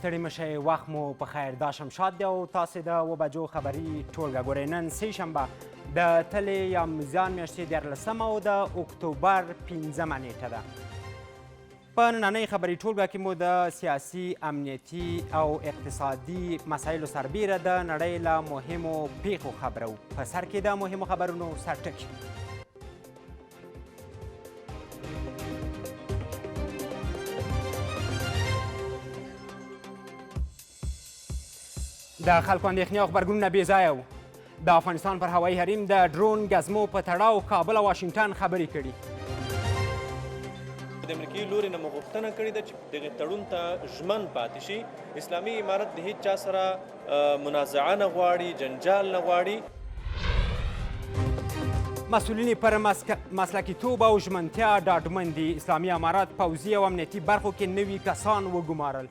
ستړي مشئ وخت مو په خیر دا شمشاد دی او تاسې د 7 بجو خبري ټولګه ګورئ نن سه شنبه د تلې یا میزان میاشتې 14 او د اکتوبر 15 نیټه ده. په نننۍ خبري ټولګه کې مو د سیاسي امنیتي او اقتصادي مسایلو سربیره د نړۍ له مهمو پیښو خبرو. په سر کې د مهمو خبرونو سرټکي. د خلکو اندېښنې او غبرګونونه بې ځایه وو. د افغانستان پر هوایي حریم د ډرون ګزمو په تړاو کابل او واشنګټن خبرې کړي. د امریکایي لوري نه مو غوښتنه کړې ده چې دغې تړون ته ژمن پاتې شي. اسلامي امارت د هیڅ چا سره منازعه نه غواړي، جنجال نه غواړي. مسئولین پر مسلکیتوب او ژمنتیا ډاډمن دي. اسلامي امارت پوځي او امنیتي برخو کې نوي کسان وګمارل.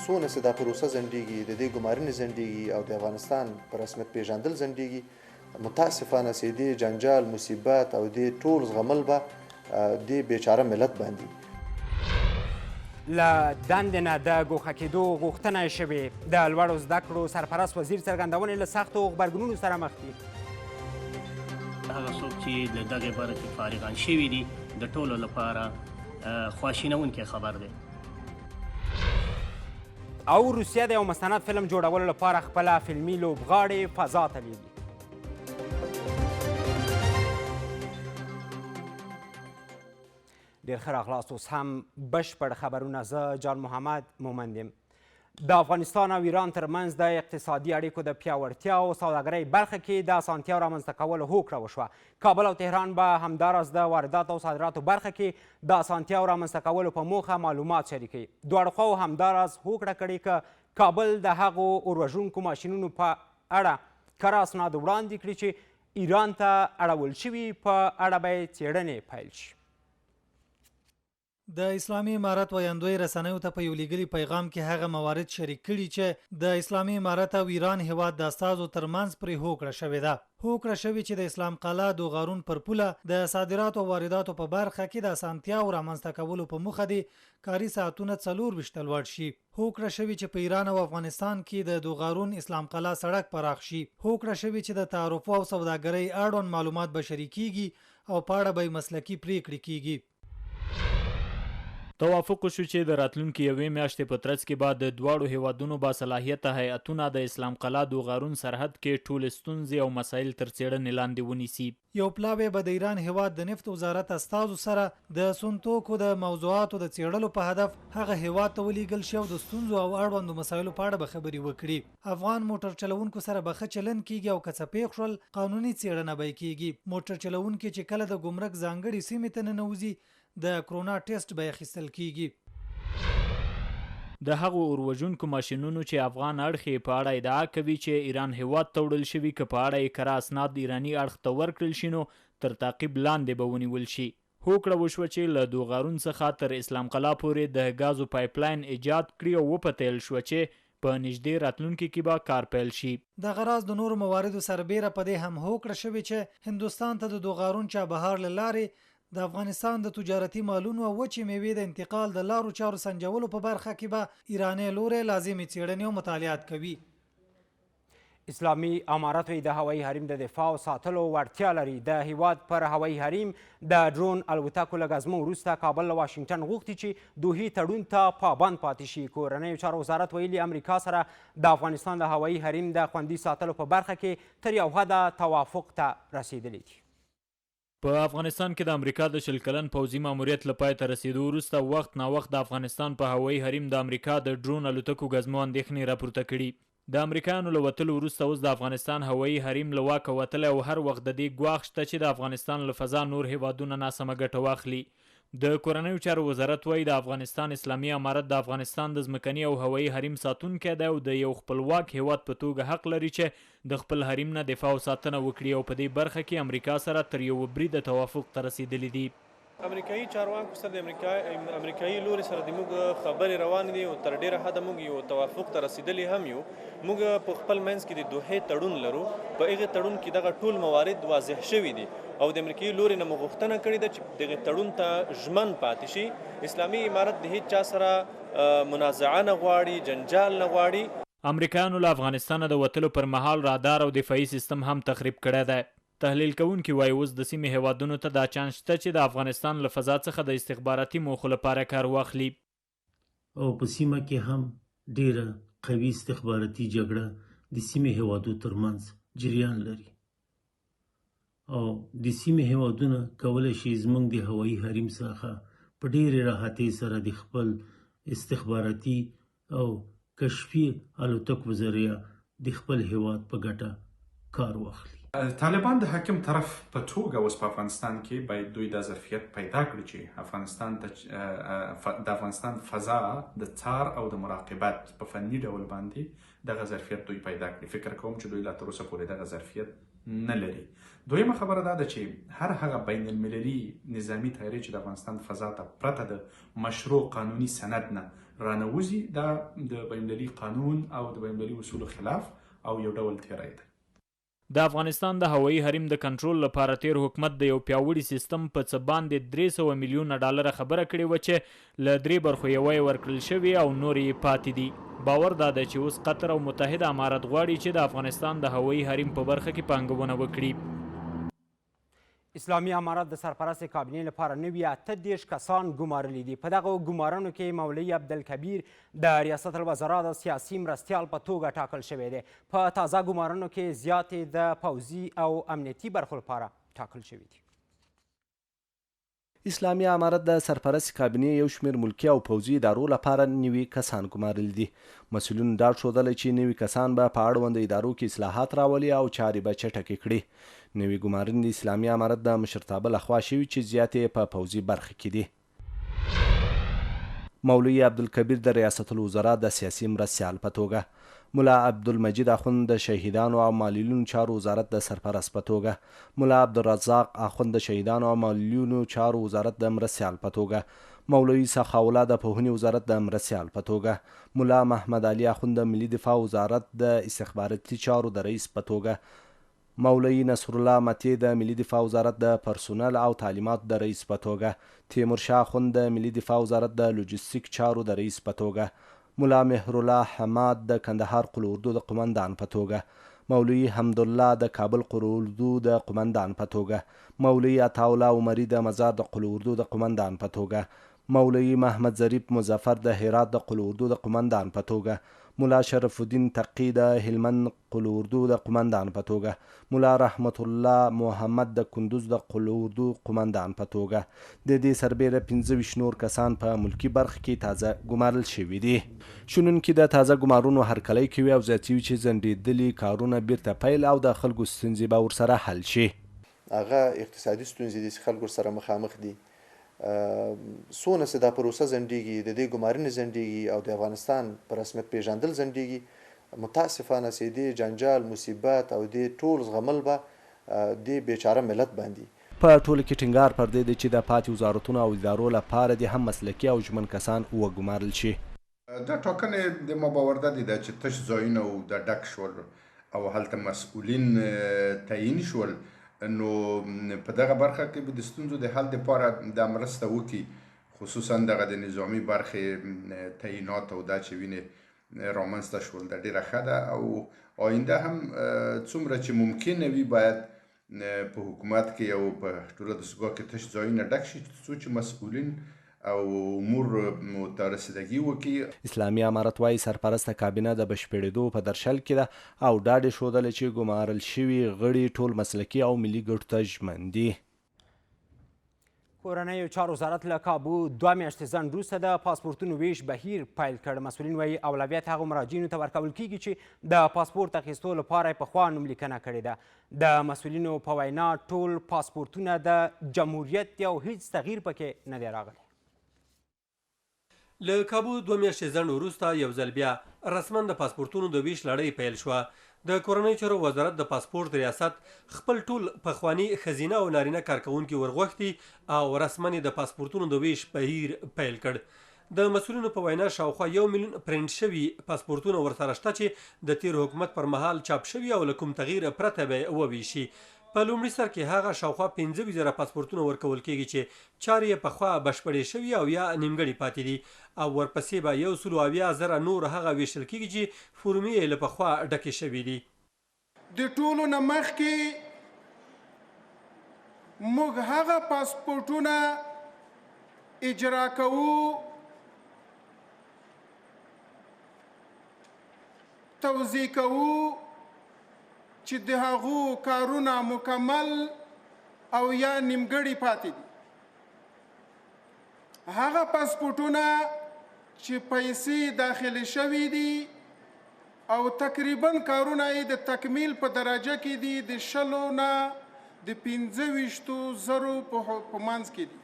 څونه چې دا پروسه ځنډېږي، د دې ګمارنې ځنډېږي او د افغانستان په رسمیت پیژندل ځنډېږي، متاسفانه چې دې جنجال، مصیبت او دې ټول زغمل به دې بیچاره ملت باندې. له دندې نه د ګوښه کېدو غوښتنه یې شوې. د لوړو زده کړو سرپرست وزیر څرګندونې له سختو غبرګونونو سره مخ دي. هغه څوک چې له دغې باره کې فارغان شوي دي د ټولو لپاره خواشینونکی خبر دی. او روسیه د یو مستند فلم جوړولو لپاره خپله فلمي لوبغاړې فضا ته لیږي. ډېر ښه راغلاست. اوس هم بشپړ خبرونه. زه جان محمد مومند یم. د افغانستان او ایران ترمنځ د اقتصادي اړیکو د پیاوړتیا او سوداګرۍ برخه کې د اسانتیاو رامنځته کولو هوکړه وشوه. کابل او تهران به همداراز د وارداتو او صادراتو برخه کې د اسانتیاو رامنځته کولو په موخه معلومات شریکوي. دواړو خواو همداراز هوکړه کړې که کابل د هغو اورवژونکو ماشینونو په اړه کره اسناد وړاندې کړي چې ایران ته اړول شوي، په اړه به یې څېړنې پیل شي. د اسلامي امارت ویاندوی رسنیو ته په یو لیږلي پیغام کې هغه موارد شریک کړي چې د اسلامي امارت او ایران هیواد د استازو ترمنځ پرې هوکړه شوې ده. هوکړه شوې چې د اسلام قلعه دوغارون پر پوله د صادراتو او وارداتو په برخه کې د اسانتیاو رامنځته کولو په موخه دي کاري ساعتونه 24 لوړ شي. هوکړه شوې چې په ایران او افغانستان کې د دوغارون اسلام قلعه سړک پراخ شي. هوکړه شوې چې د تعرفو او سوداګرۍ اړوند معلومات به شریکېږي او په اړه به مسلکي پریکړې کیږي. توافق وشو چې د راتلونکي یوې میاشتې په ترڅ کې به د دواړو هیوادونو باصلاحیته هیئتونه د اسلام قلعه دوغارون سرحد کې ټولې ستونزې او مسایل تر څېړنې لاندې ونیسي. یو پلاوی به د ایران هیواد د نفت وزارت استازو سره د سونتوکو د موضوعاتو د څېړلو په هدف هغه هیواد ته ولیږل شي او د ستونزو او اړوندو مسایلو په اړه به خبرې وکړي. افغان موټر چلوونکو سره به ښه چلند کیږي او که څه پیښ شول قانوني څېړنه به یې کیږي. موټر چلوونکي چې کله د ګمرک ځانګړې سیمې ته ننوځي د کرونا ټیسټ به اخیستل کیږي. د هغو اورवژونکو ماشینونو چې افغان اړخ یې په اړه ادعا کوي چې ایران هیواد ته وړل شوي، که په اړه یې کره اسناد ایراني اړخ ته ورکړل شي نو تر تعقیب لاندې به ونیول شي. هوکړه وشوه چې له دوغارون څخه تر اسلام قلعه پورې د ګازو پایپلاین ایجاد کړي او وپتیل شوه چې په نږدې راتلونکي کې به کار پیل شي. دغه راز د نورو مواردو سربیره په دې هم هوکړه شوې چې هندوستان ته د دوغارون چابهار له لارې د افغانستان د تجارتي مالونو او وچې میوې د انتقال د لارو چارو سنجولو په برخه کې به ایراني لوري لازمي څېړنې او مطالعات کوي. اسلامي امارت د هوایي حریم د دفاع او ساتلو وړتیا لري. د هیواد پر هوایي حریم د ډرون الوتکو له ګزمو وروسته کابل له واشنګټن غوښتي چې دوحې تړون ته پابند پاتې شي. کورنیو چارو وزارت ویلي امریکا سره د افغانستان د هوایي حریم د خوندي ساتلو په برخه کې تر یو حده توافق ته رسیدلی دي. په افغانستان کې د امریکا د 20 کلن پوځي ماموریت له پای ته رسیدو وروسته وخت ناوخت د افغانستان په هوایي حریم د امریکا د ډرون الوتکو ګزمو اندېښنې راپورته کړي. د امریکایانو له وتلو وروسته اوس د افغانستان هوایي حریم له واکه وتلی او هر وخت د دې ګواښ شته چې د افغانستان له فضا نور هیوادونه ناسمه ګټه واخلي. د کورنیو چارو وزارت وایي د افغانستان اسلامي امارت د افغانستان د ځمکني او هوایي حریم ساتونکی دی او د یو خپلواک هیواد په توګه حق لري چې د خپل حریم نه دفاع او ساتنه وکړي او په دې برخه کې امریکا سره تر یو بریده توافق ته رسیدلی دي. امریکایي چارواکو سره د امریکایي لوري سره د موږ خبرې روانې دي او تر ډیره حده موږ یو توافق ته رسیدلی هم یو. موږ په خپل منځ کې د دوحې تړون لرو. په هغې تړون کې دغه ټول موارد واضح شوي دي او د امریکایي لوري نه مو غوښتنه کړې ده چې دغې تړون ته ژمن پاتې شي. اسلامي امارت د هیڅ چا سره منازعه نه غواړي، جنجال نه غواړي. امریکایانو له افغانستانه د وتلو پر مهال رادار او دفاعي سیستم هم تخریب کړی دی. تحلیل کوونکي وایي اوس د سیمې هیوادونو ته دا چانس شته چې د افغانستان له فضا څخه د استخباراتي موخو لپاره کار واخلي. او په سیمه کې هم ډیره قوي استخباراتي جګړه د سیمې هیوادو ترمنځ جریان لري او د سیمې هیوادونه کولی شي زموږ د هوایي حریم څخه په ډیرې راحتۍ سره د خپل استخباراتي او کشفي الوتکو ذریعه د خپل هیواد په ګټه کار واخلي. طالبان د حاکم طرف په توګه اوس په افغانستان کې باید دوی دا ظرفیت پیدا کړي چې د افغانستان فضا د څار او د مراقبت په فني ډول باندې دغه ظرفیت دوی پیدا کړي. فکر کوم چې دوی لا تر اوسه پورې دغه ظرفیت نه لري. دویمه خبره دا ده چې هر هغه بین المللي نظامي تیاری چې د افغانستان فضا ته پرته د مشروع قانوني سند نه رانوځي دا د بین المللي قانون او د بین المللي اصولو خلاف او یو ډول تیری ده. د افغانستان د هوایي حریم د کنټرول لپاره تیر حکومت د یو پیاوړي سیستم په څه باندې 300 میلیونه ډالر خبره کړې وه چې له 3 برخو یوه یې ورکړل شوي او نور یې پاتې دي. باور دا دی چې اوس قطر او متحده امارت غواړي چې د افغانستان د هوایي حریم په برخه کې پانګونه وکړي. اسلامي امارت د سرپرست کابینې لپاره نوي 38 کسان ګمارلي دي. په دغه ګمارنو کې مولوي عبدالکبیر د ریاست الوزرا د سیاسي مرستیال په توګه ټاکل شوی دی. په تازه ګمارنو کې زیاتې د پوځي او امنیتي برخو لپاره ټاکل شوي دي. اسلامي امارت د سرپرست کابینې یو شمېر ملکي او پوځي ادارو لپاره نوي کسان ګمارلي دي. مسؤلینو ډاډ ښودلی چې نوي کسان به په اړونده ادارو کې اصلاحات راولي او چارې به چټکې کړي. نوي ګمارنې د اسلامي امارت د مشرتابه لخوا شوي چې زیاتې په پوځي برخه کې دي. مولوي عبدالکبیر د ریاست الوزرا د سیاسي مرستیال په توګه، ملا عبدالمجید اخوند د شهیدانو او معلولینو چارو وزارت د سرپرست په توګه، ملا عبدالرزاق اخوند د شهیدانو او معلولینو چارو وزارت د مرستیال په توګه، مولوي سخاوله د پوهنې وزارت د مرستیال په توګه، ملا محمد علي اخوند د ملي دفاع وزارت د استخباراتي چارو د رئیس په توګه، مولوي نصر الله متی د ملي دفاع وزارت د پرسونل او تعلیمات د رئیس په توګه، تیمورشاه اخوند د ملي دفاع وزارت د لوجستیک چارو د رئیس په توګه، ملا مهرالله حماد د کندهار قول اردو د قمندان په توګه، مولوي حمدالله د کابل قول اردو د قمندان په توګه، مولوي عطاالله عمري د مزار د قول اردو د قمندان په توګه، مولوي محمد ظریف مظفر د هرات د قول اردو د قمندان په توګه، ملا شرف الدین تقی د هلمند قول اردو د قمندان په توګه، ملا رحمت الله محمد د کندوز د قول اردو قمندان په توګه. د دې سربیره 25 نور کسان په ملکی برخه کې تازه ګمارل شوي دي. شنونکي د تازه ګمارونو هرکلی کوي او زیاتوي چې ځنډېدلي کارونه بیرته پیل او د خلکو ستونزې به ورسره حل شي. هغه اقتصادي ستونزې دي چې خلکو سره مخامخ دي. څونه چې دا پروسه ځنډېږي، د دې ګمارنې ځنډېږي او د افغانستان په رسمیت پیژندل ځنډېږي، متاسفانه چې دې جنجال، مصیبت او دې ټول زغمل به دې بیچاره ملت باندې. په ټولو کې ټینګار پر دې دی چې د پاتې وزارتونو او ادارو لپاره دې هم مسلکي او ژمن کسان وګمارل شي. دا ټاکنې د ما باور ده چې تش ځایونه او د ډک شول او هلته مسؤلین تعیین شول، نو په دغه برخه کې به د ستونزو د حل لپاره د مرسته وکړي، خصوصا دغه د نظامي برخې تعیینات او دا چې وینې رامنځته شول د ډېره ښه ده او آینده هم څومره چې ممکنه وي باید په حکومت کې او په ټوله دستګاه کې تش ځایونه ډک شي څو چې مسؤلین او امور ته رسیدګي وکړي. اسلامي امارت وايي سرپرسته کابینه د بشپړېدو په درشل کې ده او ډاډ یې ښودلی چې ګمارل شوي غړي ټول مسلکي او ملي ګټو ته ژمن دي. کورنیو چارو وزارت له کابو 2 میاشتې ځنډ وروسته د پاسپورتونو ویش بهیر پیل کړ. مسؤلین وایي اولویت هغو مراجعینو ته ورکول کیږي چې د پاسپورت اخیستو لپاره یې پخوا نوملیکنه کړې ده. د مسؤلینو په وینا ټول پاسپورتونه د جمهوریت دي او هیڅ تغییر پکې نه دی راغلی. له کابو 2 میاشتې ځنډ وروسته یو ځل بیا رسما د پاسپورتونو د ویش لړۍ پیل شوه. د کورنۍ چارو وزارت د پاسپورت ریاست خپل ټول پخواني ښځینه او نارینه کارکوونکي ورغوښتي او رسماً د پاسپورتونو د ویش بهیر پیل کړ. د مسؤلینو په وینا شاوخوا 1 میلیون پرنټ شوي پاسپورتونه ورسره شته چې د تیر حکومت پر مهال چاپ شوي او له کوم تغییر پرته به وویشي. په لومړي سر کې هغه شاوخوا 15,000 پاسپورتونه ورکول کېږي چې چارې یې پخوا بشپړې شوي او یا نیمګړي پاتې دي او ورپسې به 170,000 نور هغه ویشل کېږي چې فورمې یې له پخوا ډکې شوي دي. د ټولو نه مخکې موږ هغه پاسپورتونه اجرا کوو توضیح کوو چې د هغو کارونه مکمل او یا نیمګړي پاتې دي. هغه پاسپورتونه چې پیسې داخلي شوي دي او تقریبا کارونه یې د تکمیل په درجه کې دي د 10 نه د 25,000 په منځ کې دي.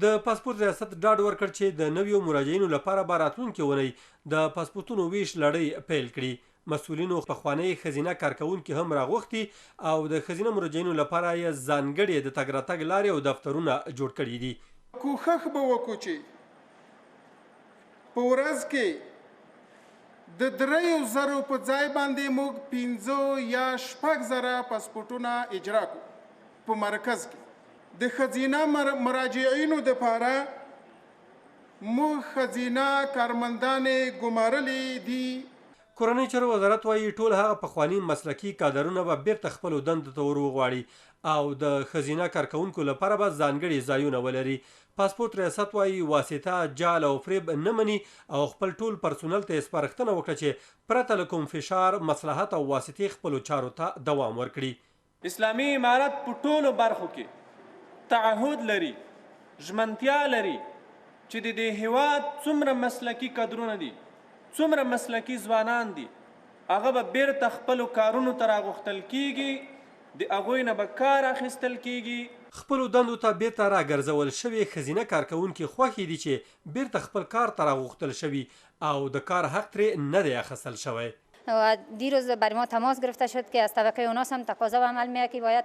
د پاسپورت ریاست ډاډ ورکړ چې د نویو مراجعینو لپاره به راتلونکې اونۍ د پاسپورتونو ویش لړۍ پیل کړي. مسؤلینو پخوانۍ ښځینه کارکوونکي هم راغوښتي او د ښځینه مراجعینو لپاره یې ځانګړې د تګ راتګ لارې او دفترونه جوړ کړي دي. کوښښ به وکړو چې په ورځ کې د 3,000 په ځای باندې موږ 5 یا 6,000 پاسپورتونه اجرا کړو په مرکز کې. د ښځینه مراجعینو دپاره موږ ښځینه کارمندانې ګمارلې دي. کورنۍ چارو وزارت وایي ټول هغه پخواني مسلکي کادرونه به بیرته خپلو دندو ته ور وغواړي او د ښځینه کارکوونکو لپاره به ځانګړي ځایونه ولري. پاسپورت ریاست وایي واسطه، جال او فریب نه مني او خپل ټول پرسونل ته یې سپارښتنه وکړه چې پرته له کوم فشار، مصلحت او واسطې خپلو چارو ته دوام ورکړي. اسلامي امارت په ټولو برخو کې تعهد لري، ژمنتیا لري چې د دې هیواد څومره مسلکي کادرونه دي، څومره مسلکي ځوانان دي، هغه به بیرته خپلو کارونو ته راغوښتل کیږي، د هغوی نه به کار اخیستل کیږي. خپلو دندو ته بیرته راګرځول شوي ښځینه کارکوونکي خوښې دي چې بیرته خپل کار ته راغوښتل شوي او د کار حق ترې نه دی اخیستل شوی. و دیروز بر ما تماس گرفته شد که از طبقه اوناس هم تقاضا و عمل میاد که باید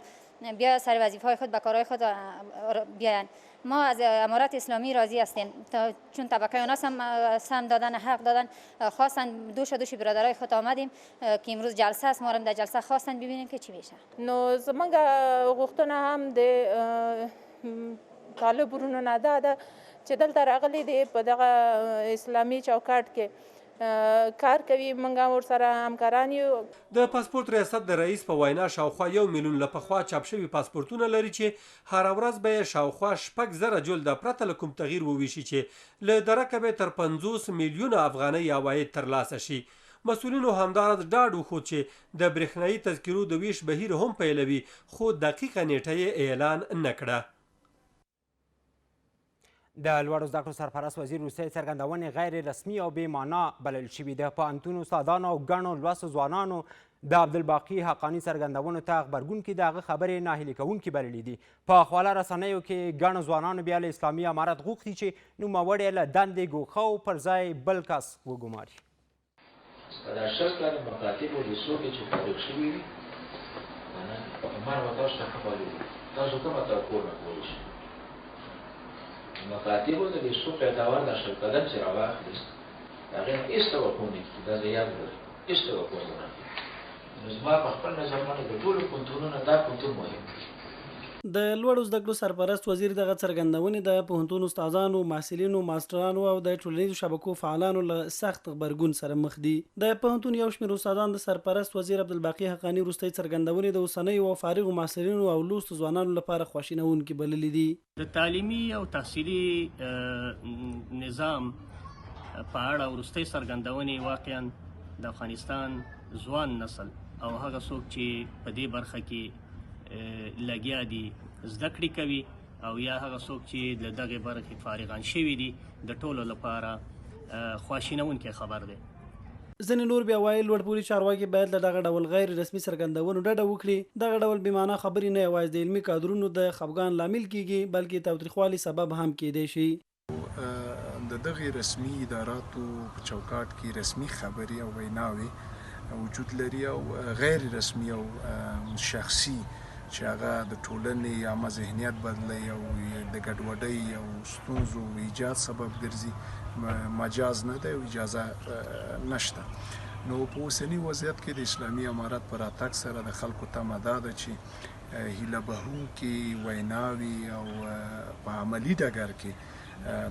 بیا سر وظیفه های خود به کارهای خود بیاین. ما از امارت اسلامی راضی هستیم چون طبقه اوناس هم سهم دادن، حق دادن، خواستن دوش برادرای خود آمدیم که امروز جلسه است، ما هم در جلسه خواستن ببینیم که چی میشه. نو زمونږ غوښتنه هم د طالبونو نه ده چې دلته راغلي دي په دغه اسلامي چوکاټ کې کار کوي، موږ ورسره همکاران یو. د پاسپورت ریاست د رئیس په وینا شاوخوا 1 میلیون له پخوا چاپ شوي پاسپورتونه لري چې هره ورځ به یې شاوخوا 6,000 جلده پرته له کوم تغییر وویشي چې له درکه به تر 50 میلیونه افغانۍ عواید ترلاسه شي. مسؤلینو همداراز ډاډ وښود چې د برېښنایي تذکرو د ویش بهیر هم پیلوي خو دقیقه نیټه یې اعلان نه کړه. د لوړو زده کړو سرپرست وزیر روسیې څرګندونې غیر رسمي او بې معنا بلل شوي. د پوهنتون استادانو او ګڼو لوستو ځوانانو د عبدالباقي حقاني څرګندونو ته غبرګون کې د هغه خبرې ناهیلي کوونکې بللې دي. په خواله رسنیو کې ګڼو ځوانانو بیا له اسلامي امارت غوښتي چې نوموړی له دندې ګوښه پر ځای بل کس وګماري. په دا 6 کاله مکاتبو لیسو کې چې فارغ شوي وي ما به تاسو ته خبرې وي تاسو کومه توقع نه کولی شئ. مکاتبو د لیسو پیداوار د 10 کلن چې راواخلېست د هغې نه هېڅ توقع نه کېږي، دا زه یاد لرم، هېڅ توقع نه کېږي. نو زما په خپل نظر باندې د ټولو پوهنتونونو دا پوهنتون مهم دی. د لوړو زده کړو سرپرست وزیر دغه څرګندونې د پوهنتون استادانو، محصلینو، ماسټرانو او د ټولنیزو شبکو فعالانو له سخت غبرګون سره مخ دي. د پوهنتون یو شمېر استادان د سرپرست وزیر عبدالباقي حقاني وروستۍ څرګندونې د اوسنیو او فارغو محصلینو او لوستو ځوانانو لپاره خواشینونکې بللې دي. د تعلیمي او تحصیلي نظام په اړه وروستۍ څرګندونې واقعا د افغانستان ځوان نسل او هغه څوک چې په دې برخه کې لګیا دي زده کړې کوي او یا هغه څوک چې له دغې برخې فارغان شوي دي د ټولو لپاره خواشینونکی خبر دی. ځینې نور بیا وایي لوړپوړي چارواکي باید له دغه ډول غیر رسمي څرګندونو ډډه وکړي. دغه ډول بېمعنا خبرې نه یوازې د علمي کادرونو د خفګان لامل کیږي بلکې تاوتریخوالي سبب هم کیدی شي. د دغې رسمي اداراتو په چوکاټ کې رسمي خبرې او ویناوې وجود لري او غیر رسمي او شخصي چې هغه د ټولنې عامه ذهنیت بدلوي او د ګډوډۍ او ستونزو ایجاد سبب ګرځي مجاز نه دی او اجازه نشته. نو په اوسني وضعیت کې د اسلامي امارت پر راتګ سره د خلکو تمه دا ده چې هیله بهونکې ویناوي او په عملي ډګر کې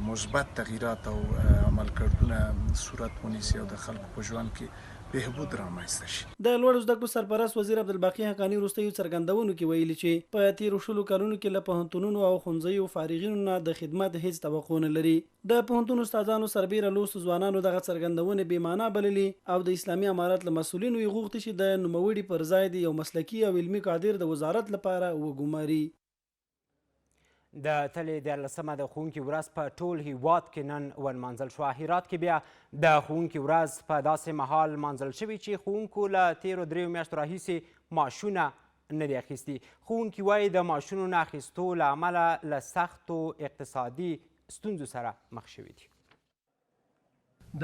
مثبت تغییرات او عمل کړنونه صورت ونیسي او د خلکو په ژوند کې بهبود رامنځته شي. د لوړو زده کړو سرپرست وزیر عبدالباقي حقاني وروستیو څرګندونو کې ویلي چې په تیرو شلو کلونو کې له پوهنتونونو او ښوونځیو فارغینو نه د خدمت هیڅ توقع نه لري. د پوهنتون استادانو سربیره لوستو ځوانانو دغه څرګندونې بې معنا بللي او د اسلامي امارت له مسؤلینو یې غوښتي چې د نوموړي پر ځای د یو مسلکي او علمي کادر د وزارت لپاره وګماري. د تلې 14مه د ښوونکي ورځ په ټول هیواد کې نن ونمانځل شوه. هرات کې بیا د ښوونکي ورځ په داسې مهال مانځل شوي چې ښوونکو له تیرو 3 میاشتو راهیسې معاشونه نه دي اخیستي. ښوونکي وایي د معاشونو نه اخیستو له امله له سختو اقتصادي ستونزو سره مخ شوي دي.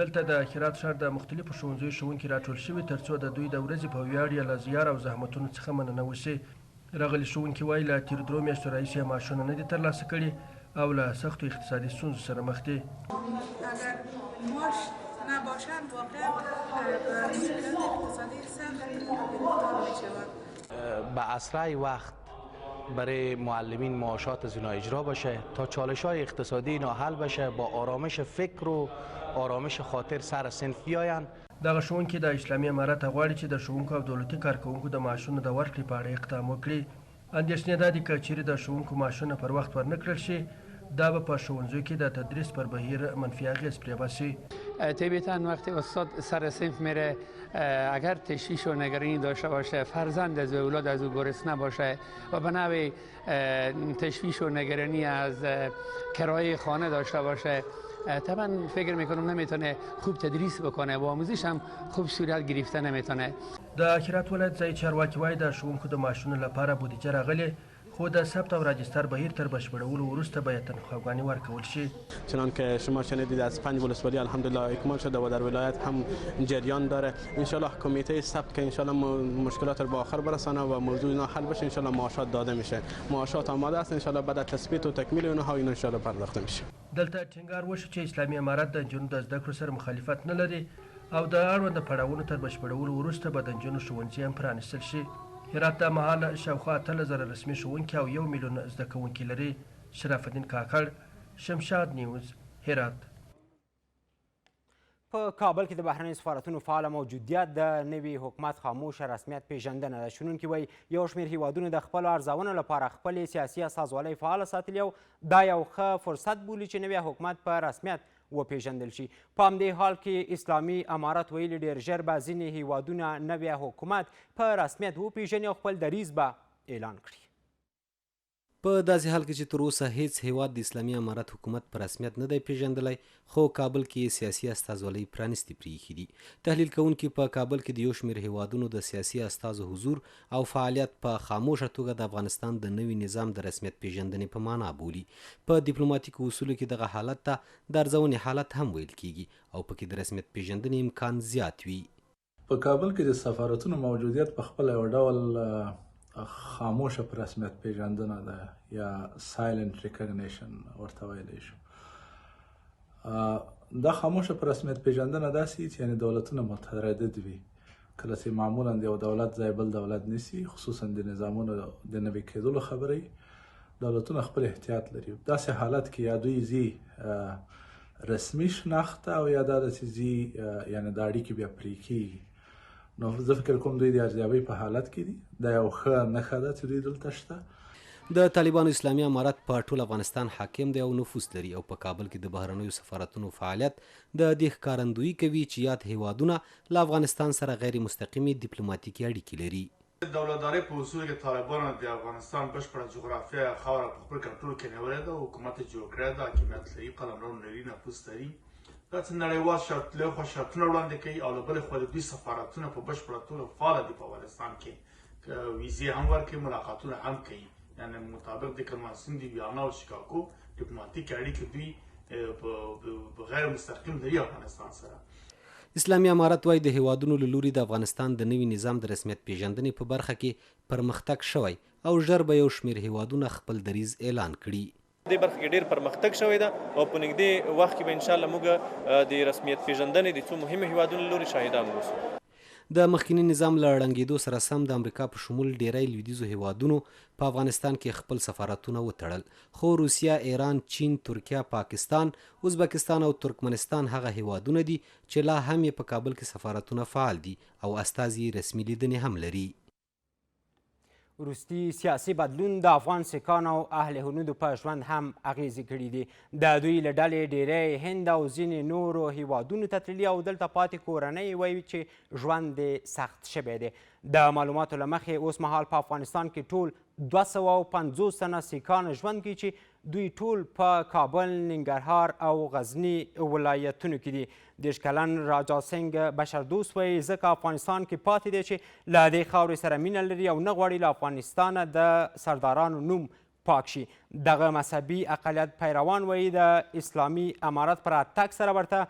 دلته د هرات ښار د مختلفو ښوونځیو ښوونکي راټول شوي ترڅو د دوی د ورځې په ویاړ یا له زیار او زحمتونو څخه مننه وشي. راغلي ښوونکي وایي له تیرو 3 میاشتو راهیسې معاشونه نه دي ترلاسه کړي او له سختو اقتصادي ستونزو سره مخ دي. اگر معاش نباشد واقعا مشکلات اقتصادی سخت گرفتار میشود. به اسرع وقت برای معلمین معاشات از اینا اجرا بشه تا چالش‌های اقتصادی اینا حل بشه، با آرامش فکر و آرامش خاطر سر صنف بیاین. دغه ښوونکي د اسلامي امارت غواړي چې د ښوونکو او دولتي کارکوونکو د معاشونو د ورکړې په اړه اقدام وکړي. اندېښنې دا دي که چیرې د ښوونکو معاشونه پر وخت ورنه کړل شي دا به په ښوونځیو کې د تدریس پر بهیر منفی اغیز پرې باشي. طبیعتا وقتی استاد سر صنف میره اگر تشویش و نگرانی داشته باشه، فرزند از اولاد از او گرسنه باشه و به نوع تشویش و نگرانی از کرایه خانه داشته باشه، طبعا فکر میکنم نمیتونه خوب تدریس بکنه و آموزش هم خوب صورت گرفته نمیتونه. د هرات ولایت ځایي چارواکي وایي د ښوونکو د معاشونو لپاره بودیجه راغلې خو د ثبت او راجستر بهیر تر بشپړولو وروسته باید تنخواه‌ګانې ورکول شي. چنانکه شما شنیدید از 5 ولسوالی الحمدلله اکمال شده و در ولایت هم جریان داره. انشالله کمیته ثبت که انشالله مشکلات رو به آخر برسانه و موضوع اینا حل بشه، انشالله معاشات داده میشه. معاشات آماده است، انشالله بعد از تثبیت و تکمیل اونها اینا انشالله پرداخته میشه. دلته ټینګار وشو چې اسلامي امارت د نجونو د زده کړو سره مخالفت نه لري او د اړونده پړاوونو تر بشپړولو وروسته به د نجونو ښوونځي هم پرانیستل شي. هرات د مهاله شاوخوا 13,000 رسمي ښوونکي او 1 میلیون زده کوونکي لري. شرف الدین کاکړ، شمشاد نیوز، هرات. په کابل کې د بهرنیو سفارتونو فعاله موجودیت د نوي حکومت خاموشه رسمیت پیژندنه ده. شنونکي وایي یو شمېر هیوادونو د خپلو ارزونو لپاره خپلې سیاسي استازولۍ فعاله ساتلي او دا یو ښه فرصت بولي چې نوی حکومت په رسمیت وپیژندل شي. په همدې حال کې اسلامي امارت ویلي ډېر ژر به ځینې هیوادونه نوی حکومت په رسمیت وپیژني او خپل دریځ به اعلان کړي. په داسې حال کې چې تر اوسه هیڅ هیواد د اسلامي امارت حکومت په رسمیت نه دی پیژندلی، خو کابل کې سیاسي استازولۍ پرانیستې پرېښي دي. تحلیل کوونکي په کابل کې د یو شمېر هیوادونو د سیاسي استازو حضور او فعالیت په خاموشه توګه د افغانستان د نوي نظام د رسمیت پیژندنې په معنا بولي. په ډیپلوماتیکو اصولو کې دغه حالت ته د ارزونې حالت هم ویل کیږي او پکې د رسمیت پیژندنې امکان زیات وي. په کابل کې د سفارتونو موجودیت په خپل یو ډول خاموشه په رسمیت پیژندنه ده یا سایلنت ریکگنیشن ورته ویلی شو. دا خاموشه په رسمیت پیژندنه داسې چې یعنی دولتونه متردد وي کله چې معمولا د یو دولت ځای بل دولت نیسي، خصوصا د نظامونو د نوي کېدلو خبرې دولتونه خپل احتیاط لري. داسې حالت کې یا دوی ځي رسمي شناخت او یا دا چې ځي یعنی د اړیکې بیا پرې کېږي. نو زه فکر کوم دوی د ارزیابۍ په حالت کې دي. دا یو ښه نښه ده چې دوی دلته شته. د طالبانو اسلامي امارت په ټول افغانستان حاکم دی او نفوذ لري او په کابل کې د بهرنیو سفارتونو فعالیت د دې ښکارندویي کوي چې یاد هیوادونه له افغانستان سره غیر مستقیمې ډیپلوماتیکي اړیکې لري. دولتدارۍ په اصولو کې طالبانو د افغانستان بشپړه جغرافیه خاوره په خپل کنټرول کې نیولې ده، حکومت یې جوړ کړی ده، حاکمیت لري، قلمرو لري، نفوذ لري. دا څه نړیوال شرطونه وړاندې کوي او له بلې خوا د دوی سفارتونه په بشپړه توګه فعاله دي په افغانستان کې. ویزې هم ورکوي، ملاقاتونه هم کوي. یعنې مطابق د کنوانسیون د ویانا او شیکاګو ډیپلوماتیک اړیکې دوی په غیر مستقیم لري افغانستان سره. اسلامي امارت وایي د هیوادونو له لوري د افغانستان د نوي نظام د رسمیت پیژندنې په برخه کې پرمختګ شوی او ژر به یو شمېر هیوادونه خپل دریځ اعلان کړي. دې برخه کې ډېر پرمختګ شوی ده او په نږدې وخت کې به انشاءالله موږ د رسمیت پیژندنې د څو مهمو هیوادونو له لوري شاهدان اوسو. د مخکینی نظام له ړنګېدو سره سم د امریکا په شمول ډیری لویدیځو هیوادونو په افغانستان کې خپل سفارتونه وتړل، خو روسیه، ایران، چین، ترکیه، پاکستان، ازبکستان او ترکمنستان هغه هیوادونه دي چې لا هم یې په کابل کې سفارتونه فعال دي او استازي رسمي لیدنې هم لري. وروستي سیاسي بدلون د افغان سیکانو او اهل هنودو په ژوند هم اغیزې کړي دي. د دوی له ډلې ډیری هند او ځینې نورو هیوادونو ته تللي او دلته پاتې کورنۍ وایي چې ژوند یې سخت شوی دی. د معلوماتو له مخې اوس مهال په افغانستان کې ټول 250 تنه سیکان ژوند کوي چې دوی ټول په کابل، ننګرهار او غزني ولایتونو کې دي. 30 کلن راجا سنګ بشردوست وایي ځکه افغانستان کې پاتې دی چې له دې خاورې سره مینه لري او نه غواړي له افغانستانه د سردارانو نوم پاک شي. دغه مذهبي اقلیت پیروان وایي د اسلامي امارت پر راتګ سره ورته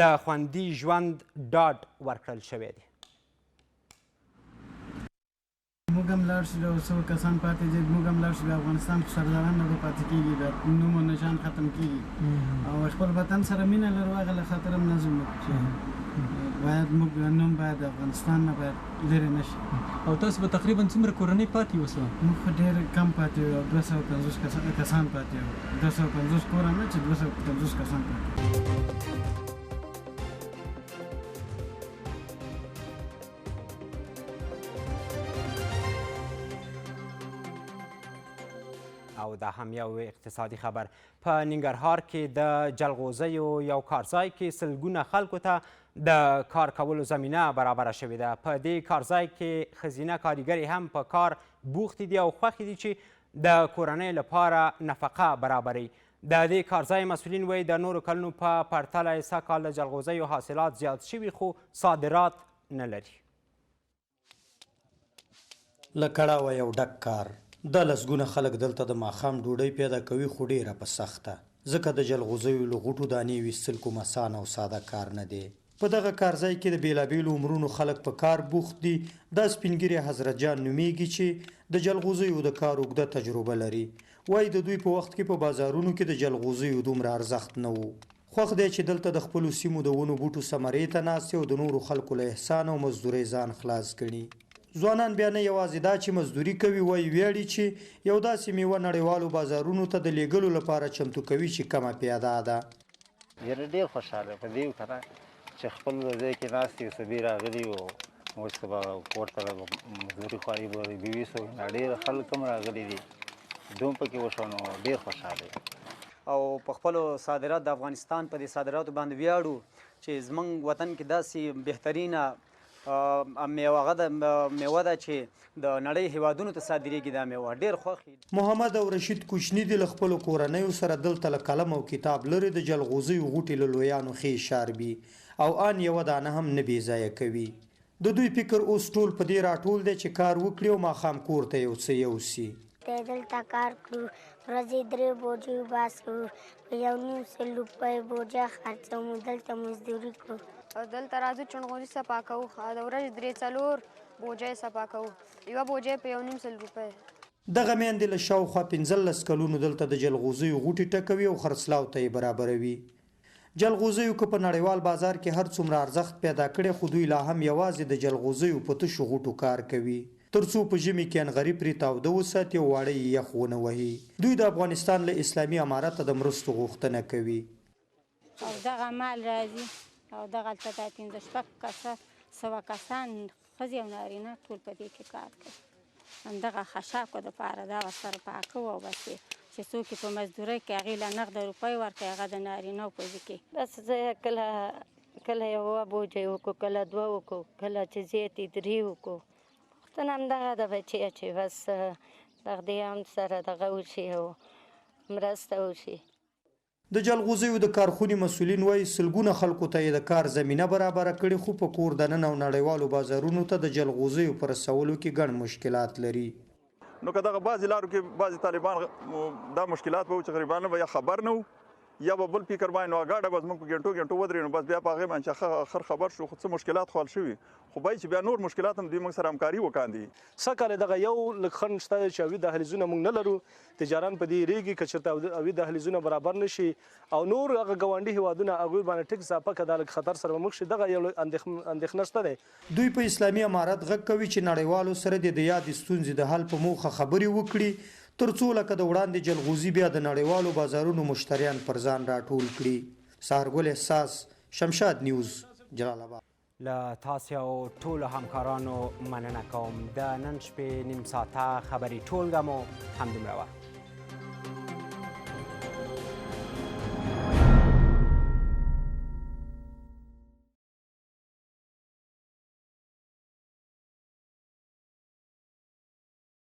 د خوندي ژوند ډاډ ورکړل شوی دی. موږ هم لاړ شو، څو کسان پاتې دي، موږ هم لاړ شو، افغانستان په سرداران نه به پاتې کېږي، د نوم او نشان ختم کېږي او خپل وطن سره مینه لرو، هغه له خاطر هم نظم چې باید موږ نوم باید افغانستان نه باید لرې نه شي. او تاسو به تقریبا څومره کورنۍ پاتې اوسه؟ موږ خو ډېر کم پاتې یو، 250 کسان پاتې یو، 250 کور نه چې 250 کسان پاتې. او دا هم یو اقتصادي خبر. په ننګرهار کې د جلغوزیو یو کارځای کې سلګونه خلکو ته د کار کولو زمینه برابره شوې ده. په دې کارځای کې ښځینه کارګرې هم په کار بوختې دي او خوښې دي چې د کورنۍ لپاره نفقه برابروي. د دې کارځای مسؤلین وایي د نورو کلونو په پرتله سږکال د جلغوزیو حاصلات زیات شوي خو صادرات نه لري. له کړاوه یو ډک کار د لسګونه خلک دلته د ماښام ډوډۍ پیدا کوي، خو ډیره په سخته، ځکه د جلغوزیو له غوټو دانې ویستل کوم اسان او ساده کار نه دی. په دغه کارځای کې د بیلابیلو عمرونو خلک په کار بوخت دي. دا سپین ږیری حضرت جان نومیږي چې د جلغوزیو د کار اوږده تجربه لري. وایي د دوی په وخت کې په بازارونو کې د جلغوزیو دومره ارزښت نه و. خوښ دی چې دلته د خپلو سیمو د ونو بوټو ثمرې ته ناست او د نورو خلکو له احسان او مزدورۍ ځان خلاص کړي. ځوانان بیا نه یوازې دا چې مزدوري کوي، وایي ویاړي چې یو داسې میوه نړیوالو بازارونو ته د لیږلو لپاره چمتو کوي چې کمه پیاده ده. ډېر خوشحاله په دې کنه چې خپل ځای کې ناست یو سبي راغلي او اوس به کور ته مزدوري خواري به بیوي سو ډېر خلک هم راغلي دي، دوم پکې وشو نو ډېر خوشحاله او په خپلو صادرات د افغانستان په دې صادراتو باندې ویاړو چې زموږ وطن کې داسې بهترینه میوه ده چې د نړۍ هیوادونو ته صادریږي. دا میوه ډېر خوښ. محمد او رشید کوچني دي له خپلو کورنیو سره دلته له قلم او کتاب لري د جلغوزیو غوټې له لویانو ښې شاربي او ان یوه دانه هم نه بې ځایه کوي. د دوی فکر اوس ټول په دې راټول دی چې کار وکړي او ماښام کور ته یو څه یوسي. دلته کار کړو، ورځې 3 بوجې وباسو، په 1.5 روپۍ بوجه خرڅوو، دلته مزدوري کړو. دلته راځو چونغوري صفا کوو، د ورځې 3-4 بوجۍ صفا کوو، یوه بوجۍ په 1.5 روپۍ. دغه میندې له شاوخوا 15 کلونو دلته د جلغوزیو غوټې ټکوي او خرڅلاو ته یې برابروي. جلغوزیو که په نړیوال بازار کې هر څومره ارزښت پیدا کړي، خو دوی لا هم یوازې د جلغوزیو په تشو غوټو کار کوي تر څو په ژمي کې انغري پرې تاوده وساتي او واړه یې یخ ونه وهي. دوی د افغانستان له اسلامي امارته د مرستو غوښتنه کوي. او دغه مال راځي او دغلته دا 15-16 سوه کسان ښځې او نارینه ټول په دې کې کار کوي. همدغه خشاکو دپاره دا ورسره پاکوو او بس چې څوک یې په مزدورۍ کې هغې له نغده روپۍ ورکوي، هغه د نارینهو په ځي کې. بس زه کله یوه بوجۍ وکړو، کله 2 وکړو، کله چې زیاتې 3 وکړو. پوښتنه همدغه ده بچیه چې بس د خدای هم سره دغه وشي او مرسته وشي. د جلغوزیو د کارخونې مسؤلین وایي سلګونه خلکو ته یې د کار زمینه برابره کړې، خو په کور دننه او نړیوالو بازارونو ته د جلغوزیو په رسولو کې ګڼ مشکلات لري. نو که دغه بعضې لارو کې بعضې طالبان دا مشکلات به و چې غریبانو به یا خبر نه وو یا به بل فکر باندې نو ګاډه به زموږ په ګنټو ودرې نو بس بیا په هغې باندې چې اخر خبر شو خو څه مشکلات خو حل شوي خو باید چې بیا نور مشکلات هم دوی موږ سره همکاري وکاندي سږکال دغه یو لږ خنډ شته چې اوی دهلیزونه موږ نه لرو تجاران په دې ریږي که چېرته اوی دهلیزونه برابر نه شي او نور هغه ګاونډي هیوادونه هغوی باندې ټیکس اضافه که دا لږ خطر سره مخ شي دغه یو اندېښنه شته دی دوی په اسلامي امارت غږ کوي چې نړیوالو سره د یادې ستونزې د حل په موخه خبرې وکړي ترڅو لکه د وړاندې جلغوزي بیا د نړیوالو بازارونو مشتریان پر ځان راټول کړي سهارګل احساس شمشاد نیوز جلال آباد له تاسو او ټولو همکارانو مننه کوم د نن شپې نیم ساعته خبري ټولګه مو همدومره وه